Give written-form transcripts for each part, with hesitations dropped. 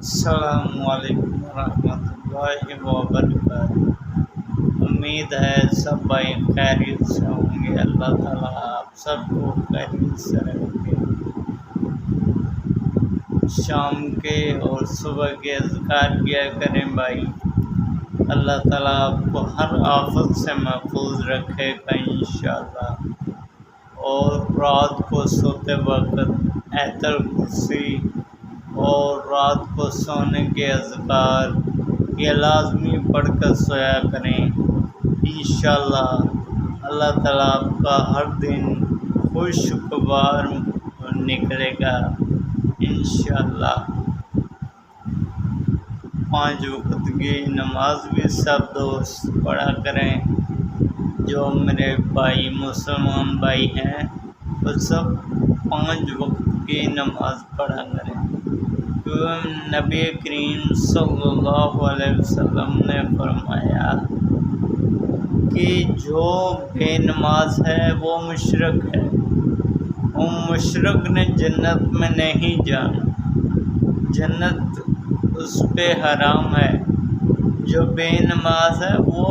السلام علیکم ورحمۃ اللہ وبرکاتہ۔ امید ہے سب بھائی خیریت سے ہوں گے۔ اللہ تعالیٰ آپ سب کو خیریت سے رکھے۔ شام کے اور صبح کے اذکار کیا کریں بھائی، اللہ تعالیٰ آپ کو ہر آفت سے محفوظ رکھے گا انشاءاللہ۔ اور رات کو سوتے وقت آیت الکرسی اور رات کو سونے کے اذکار یہ لازمی پڑھ کر سویا کریں انشاءاللہ۔ اللہ تعالیٰ آپ کا ہر دن خوشگوار نکلے گا انشاءاللہ۔ 5 وقت کی نماز بھی سب دوست پڑھا کریں۔ جو میرے بھائی مسلمان بھائی ہیں وہ سب 5 وقت کی نماز پڑھا کریں۔ نبی کریم صلی اللہ علیہ وسلم نے فرمایا کہ جو بے نماز ہے وہ مشرک ہے، وہ مشرک نے جنت میں نہیں جانا، جنت اس پہ حرام ہے۔ جو بے نماز ہے وہ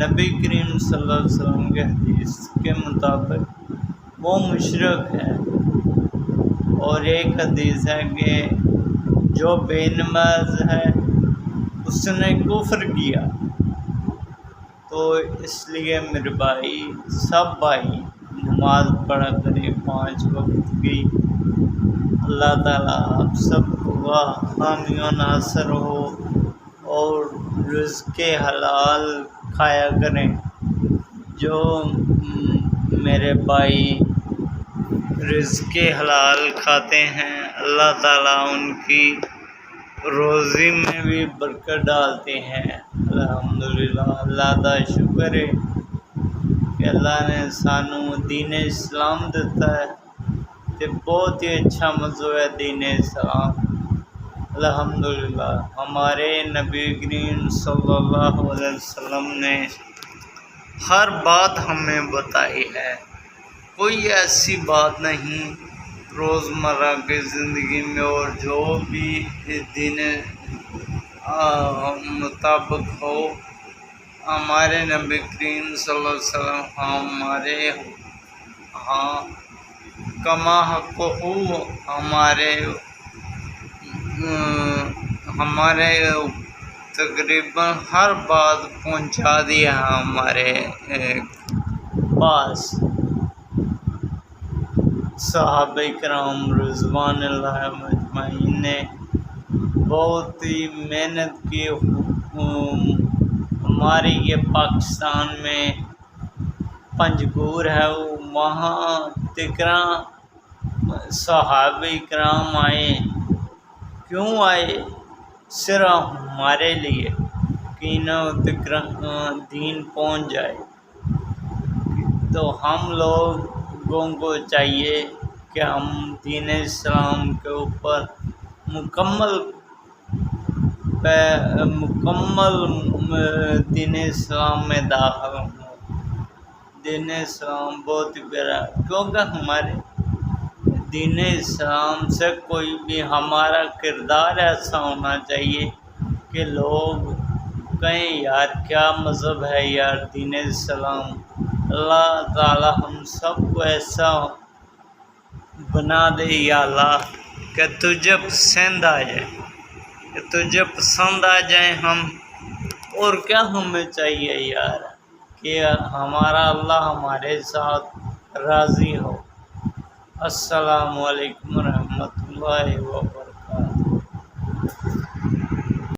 نبی کریم صلی اللہ علیہ وسلم کے حدیث کے مطابق وہ مشرک ہے۔ اور ایک حدیث ہے کہ جو بے نماز ہے اس نے کفر کیا۔ تو اس لیے میرے بھائی سب بھائی نماز پڑھا کریں 5 وقت کی۔ اللہ تعالیٰ آپ سب کو حامی و ناصر ہو اور رزق حلال کھایا کریں۔ جو میرے بھائی رزق حلال کھاتے ہیں اللہ تعالیٰ ان کی روزی میں بھی برکت ڈالتے ہیں۔ الحمدللہ اللہ کا شکر ہے کہ اللہ نے سانو دین اسلام دیتا ہے کہ بہت ہی اچھا موضوع ہے دین اسلام۔ الحمدللہ ہمارے نبی کریم صلی اللہ علیہ وسلم نے ہر بات ہمیں بتائی ہے، کوئی ایسی بات نہیں روزمرہ کی زندگی میں اور جو بھی دین مطابق ہو۔ ہمارے نبی کریم صلی اللہ علیہ وسلم ہمارے کما حق ہو ہمارے تقریباً ہر بات پہنچا دیا ہمارے پاس۔ صحابہ کرام رضوان اللہ اجمعین نے بہت ہی محنت کی۔ ہمارے یہ پاکستان میں پنجگور ہے وہاں تکرا صحابہ کرام آئے۔ کیوں آئے؟ صرف ہمارے لیے کہ دین پہنچ جائے۔ تو ہم لوگوں کو چاہیے کہ ہم دین اسلام کے اوپر مکمل دین اسلام میں داخل ہوں۔ دین اسلام بہت ہی پیارا ہے کیونکہ ہمارے دین اسلام سے کوئی بھی ہمارا کردار ایسا ہونا چاہیے کہ لوگ کہیں یار کیا مذہب ہے یار دین اسلام۔ اللہ تعالیٰ ہم سب کو ایسا بنا دے یا اللہ کہ تجھے پسند آ جائے، کہ تجھے پسند آ جائیں ہم۔ اور کیا ہمیں چاہیے یار کہ ہمارا اللہ ہمارے ساتھ راضی ہو۔ السلام علیکم ورحمۃ اللہ وبرکاتہ۔